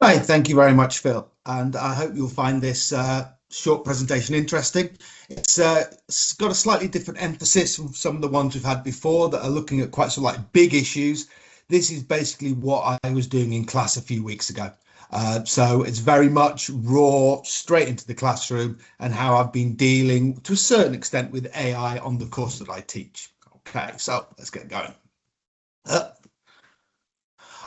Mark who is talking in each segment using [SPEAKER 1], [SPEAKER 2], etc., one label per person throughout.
[SPEAKER 1] Hi, thank you very much, Phil. And I hope you'll find this short presentation interesting. It's got a slightly different emphasis from some of the ones we've had before that are looking at quite sort of like big issues. This is basically what I was doing in class a few weeks ago. So it's very much raw, straight into the classroom and how I've been dealing to a certain extent with AI on the course that I teach. Okay, so let's get going. Uh,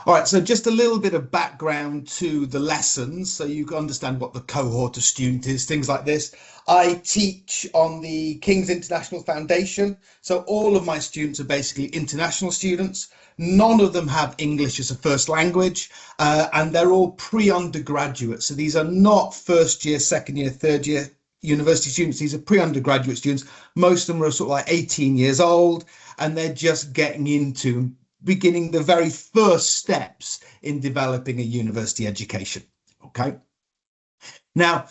[SPEAKER 1] All right, so just a little bit of background to the lessons so you can understand what the cohort of student is, things like this. I teach on the King's International Foundation, so all of my students are basically international students. None of them have English as a first language, and they're all pre-undergraduate. So these are not first year, second year, third year university students. These are pre-undergraduate students. Most of them are sort of like 18 years old, and they're just getting into beginning the very first steps in developing a university education. Okay. Now,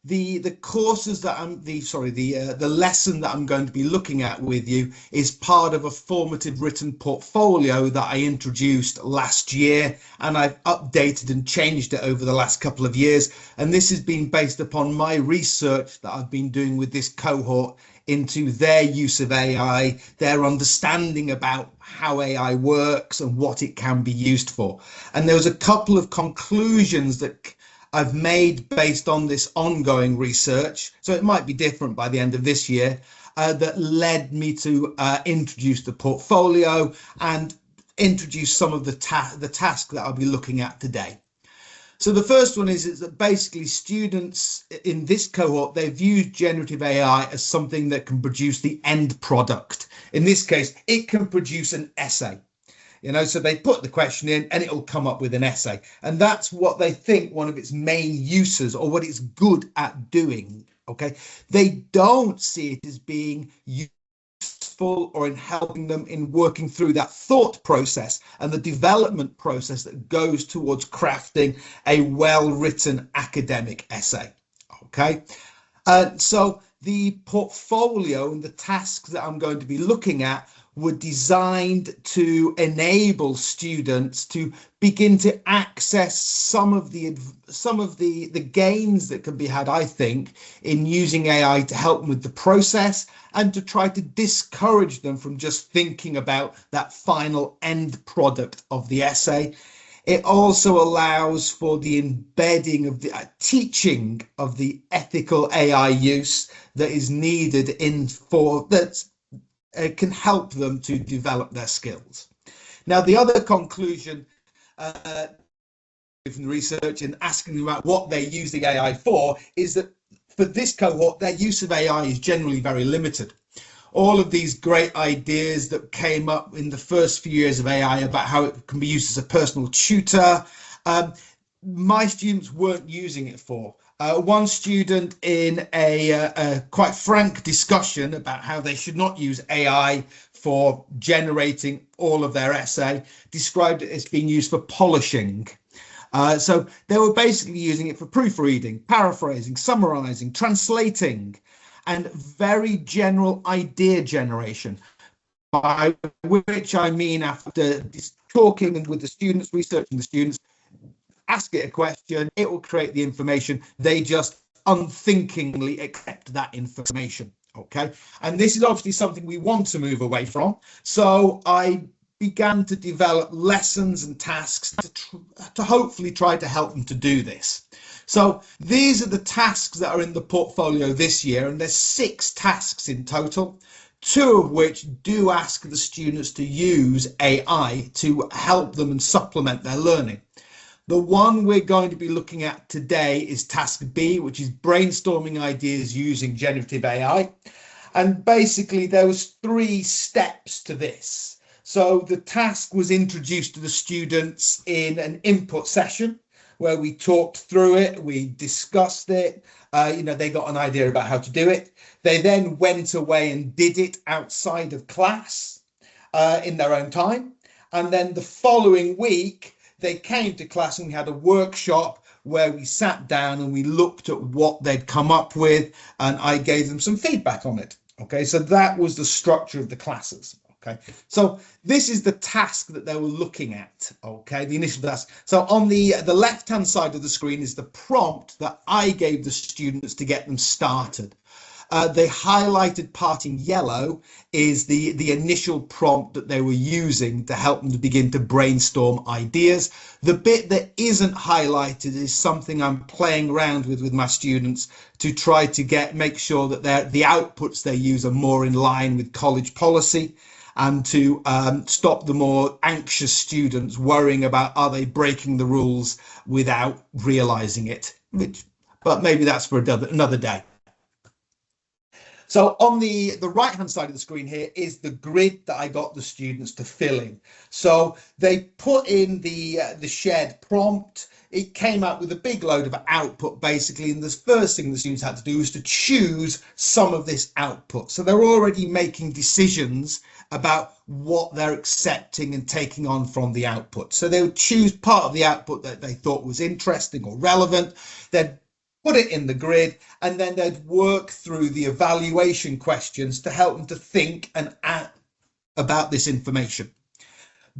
[SPEAKER 1] the courses that the lesson that I'm going to be looking at with you is part of a formative written portfolio that I introduced last year, and I've updated and changed it over the last couple of years. And this has been based upon my research that I've been doing with this cohort into their use of AI, their understanding about how AI works and what it can be used for. And there was a couple of conclusions that I've made based on this ongoing research, so it might be different by the end of this year, that led me to introduce the portfolio and introduce some of the task that I'll be looking at today. So the first one is that basically students in this cohort, they've used generative AI as something that can produce the end product. In this case, it can produce an essay. So they put the question in and it'll come up with an essay. And that's what they think one of its main uses or what it's good at doing. Okay. They don't see it as being useful or in helping them in working through that thought process and the development process that goes towards crafting a well-written academic essay. Okay. So the portfolio and the tasks that I'm going to be looking at were designed to enable students to begin to access some of the gains that can be had, I think, in using AI to help them with the process and to try to discourage them from just thinking about that final end product of the essay. It also allows for the embedding of the teaching of the ethical AI use that is needed that can help them to develop their skills. Now, the other conclusion from the research and asking them about what they use the AI for is that for this cohort, their use of AI is generally very limited. All of these great ideas that came up in the first few years of AI about how it can be used as a personal tutor, my students weren't using it for. One student in a quite frank discussion about how they should not use AI for generating all of their essay described it as being used for polishing. So they were basically using it for proofreading, paraphrasing, summarizing, translating, and very general idea generation, by which I mean after talking with the students, researching the students, ask it a question, it will create the information. They just unthinkingly accept that information. Okay. And this is obviously something we want to move away from. So I began to develop lessons and tasks to hopefully try to help them to do this. So these are the tasks that are in the portfolio this year, and there's 6 tasks in total, 2 of which do ask the students to use AI to help them and supplement their learning. The one we're going to be looking at today is task B, which is brainstorming ideas using generative AI. And basically there was 3 steps to this. So the task was introduced to the students in an input session where we talked through it, we discussed it, they got an idea about how to do it. They then went away and did it outside of class in their own time. And then the following week, they came to class and we had a workshop where we sat down and we looked at what they'd come up with and I gave them some feedback on it. Okay, so that was the structure of the classes. Okay, so this is the task that they were looking at. Okay, the initial task. So on the left-hand side of the screen is the prompt that I gave the students to get them started. The highlighted part in yellow is the initial prompt that they were using to help them to begin to brainstorm ideas. The bit that isn't highlighted is something I'm playing around with my students to try to make sure that the outputs they use are more in line with college policy, and to stop the more anxious students worrying about, are they breaking the rules without realizing it, but maybe that's for another day. So on the right-hand side of the screen here is the grid that I got the students to fill in. So they put in the shared prompt. It came out with a big load of output, basically, and the first thing the students had to do was to choose some of this output. So they're already making decisions about what they're accepting and taking on from the output. So they would choose part of the output that they thought was interesting or relevant. They'd put it in the grid, and then they'd work through the evaluation questions to help them to think and act about this information.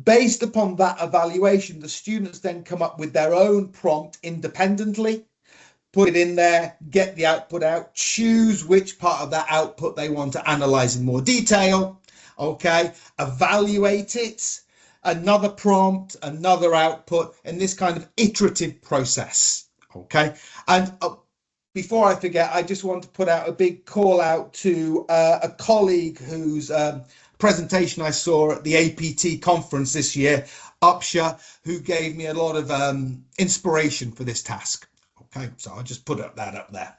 [SPEAKER 1] Based upon that evaluation, the students then come up with their own prompt independently, put it in there, get the output out, choose which part of that output they want to analyze in more detail, okay, evaluate it, another prompt, another output, and this kind of iterative process. Okay, and before I forget, I just want to put out a big call out to a colleague whose presentation I saw at the APT conference this year, Upsha, who gave me a lot of inspiration for this task. Okay, so I'll just put that up there.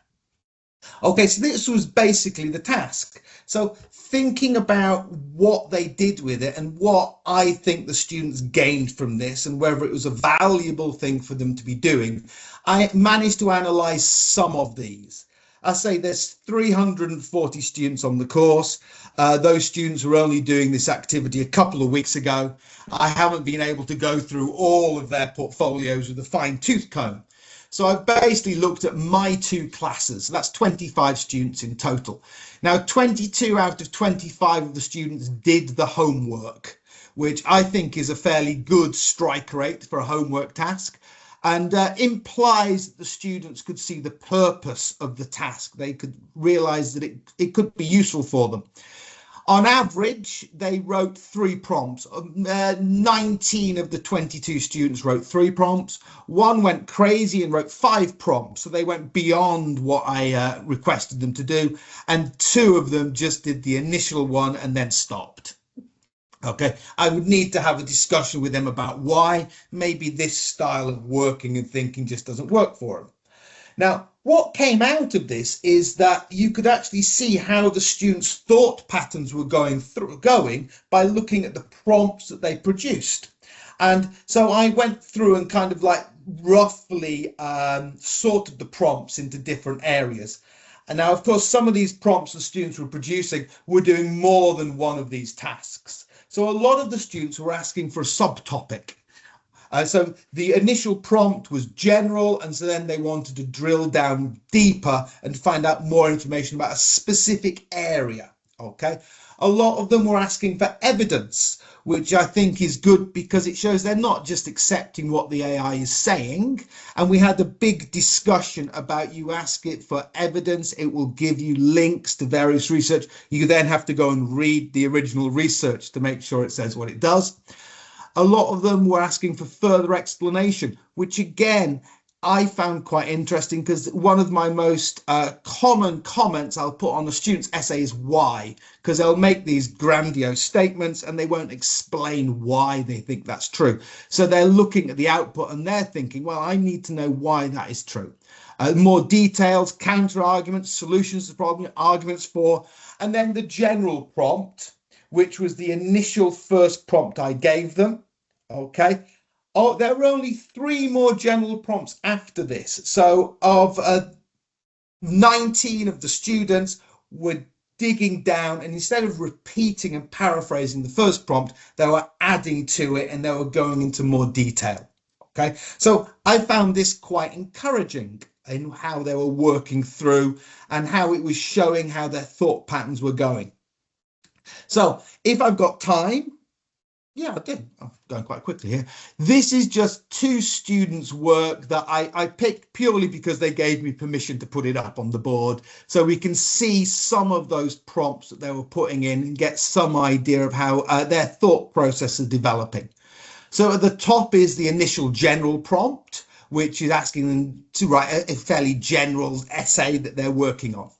[SPEAKER 1] Okay, so this was basically the task. So thinking about what they did with it and what I think the students gained from this and whether it was a valuable thing for them to be doing, I managed to analyze some of these. I say there's 340 students on the course. Those students were only doing this activity a couple of weeks ago. I haven't been able to go through all of their portfolios with a fine-tooth comb. So I've basically looked at my two classes. So that's 25 students in total. Now, 22 out of 25 of the students did the homework, which I think is a fairly good strike rate for a homework task, and implies that the students could see the purpose of the task. They could realize that it could be useful for them. On average, they wrote 3 prompts. 19 of the 22 students wrote 3 prompts. One went crazy and wrote 5 prompts. So they went beyond what I requested them to do. And 2 of them just did the initial one and then stopped. Okay, I would need to have a discussion with them about why maybe this style of working and thinking just doesn't work for them. Now, what came out of this is that you could actually see how the students' thought patterns were going by looking at the prompts that they produced. And so I went through and kind of like roughly sorted the prompts into different areas. And now, of course, some of these prompts the students were producing were doing more than one of these tasks. So a lot of the students were asking for a subtopic. So the initial prompt was general, and so then they wanted to drill down deeper and find out more information about a specific area. Okay, a lot of them were asking for evidence, which I think is good because it shows they're not just accepting what the AI is saying. And we had a big discussion about, you ask it for evidence, it will give you links to various research. You then have to go and read the original research to make sure it says what it does. A lot of them were asking for further explanation, which again, I found quite interesting because one of my most common comments I'll put on the students' essay is why, because they'll make these grandiose statements and they won't explain why they think that's true. So they're looking at the output and they're thinking, well, I need to know why that is true. More details, counter arguments, solutions to the problem, arguments for, and then the general prompt, which was the initial first prompt I gave them. Okay. Oh, there were only 3 more general prompts after this. So of 19 of the students were digging down, and instead of repeating and paraphrasing the first prompt, they were adding to it and they were going into more detail. Okay. So I found this quite encouraging in how they were working through and how it was showing how their thought patterns were going. So if I've got time, yeah, I did. I'm going quite quickly here. This is just two students' work that I picked purely because they gave me permission to put it up on the board. So we can see some of those prompts that they were putting in and get some idea of how their thought process is developing. So at the top is the initial general prompt, which is asking them to write a fairly general essay that they're working on.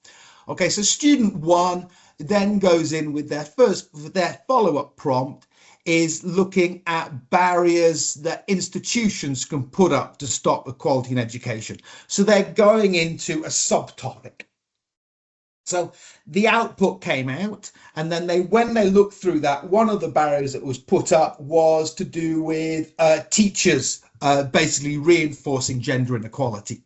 [SPEAKER 1] Okay, so student one then goes in with their follow-up prompt is looking at barriers that institutions can put up to stop equality in education. So they're going into a subtopic. So the output came out, and then when they looked through that, one of the barriers that was put up was to do with teachers basically reinforcing gender inequality.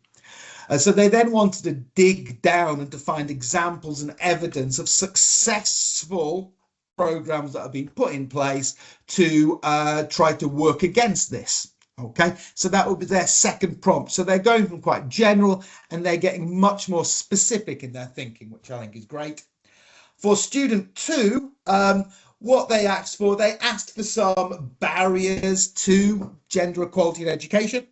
[SPEAKER 1] So they then wanted to dig down and to find examples and evidence of successful programs that have been put in place to try to work against this. Okay, so that would be their second prompt. So they're going from quite general and they're getting much more specific in their thinking, which I think is great. For student two, what they asked for some barriers to gender equality in education.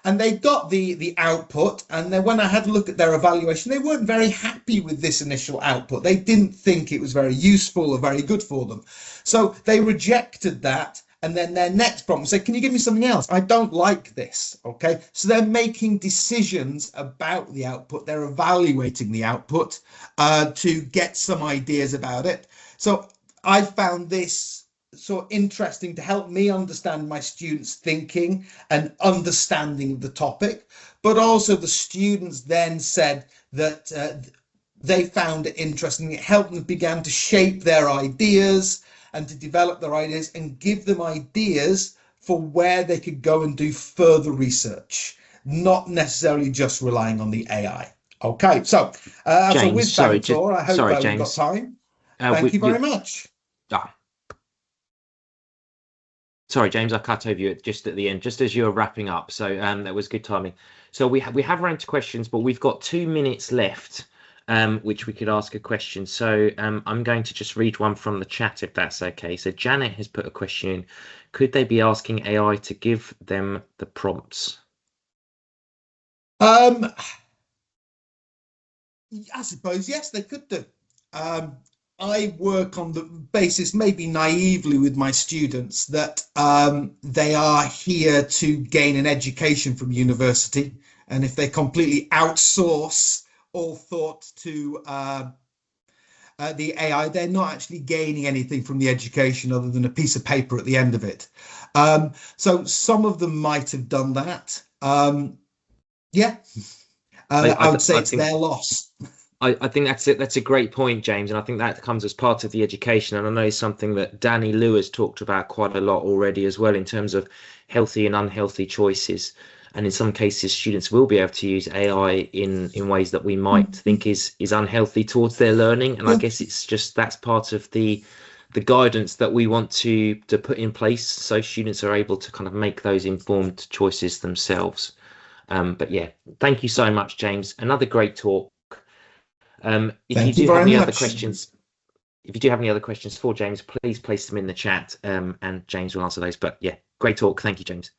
[SPEAKER 1] And they got the output, and then when I had a look at their evaluation, they weren't very happy with this initial output. They didn't think it was very useful or very good for them. So they rejected that. And then their next prompt said, can you give me something else? I don't like this. Okay. So they're making decisions about the output. They're evaluating the output to get some ideas about it. So I found this so interesting to help me understand my students' thinking and understanding of the topic. But also the students then said that they found it interesting. It helped them began to shape their ideas and to develop their ideas and give them ideas for where they could go and do further research, not necessarily just relying on the AI. Okay, so as a whiz bang tour, I hope we've got time. Thank you very much.
[SPEAKER 2] Sorry, James, I cut over you just at the end, just as you were wrapping up. So that was good timing. So we have ran to questions, but we've got 2 minutes left. Which we could ask a question. So I'm going to just read one from the chat, if that's okay. So Janet has put a question in. Could they be asking AI to give them the prompts?
[SPEAKER 1] I suppose, yes, they could do. I work on the basis, maybe naively with my students, that they are here to gain an education from university. And if they completely outsource all thought to the AI, they're not actually gaining anything from the education other than a piece of paper at the end of it. So some of them might have done that. Yeah, I would say it's their loss.
[SPEAKER 2] I think that's a great point, James, and I think that comes as part of the education. And I know something that Danny Liu has talked about quite a lot already as well in terms of healthy and unhealthy choices. And in some cases, students will be able to use AI in ways that we might think is unhealthy towards their learning. And I guess it's just that's part of the guidance that we want to put in place so students are able to kind of make those informed choices themselves. But yeah, thank you so much, James. Another great talk. If you do have any other questions, if you do have any other questions for James, please place them in the chat and James will answer those. But yeah, great talk. Thank you, James.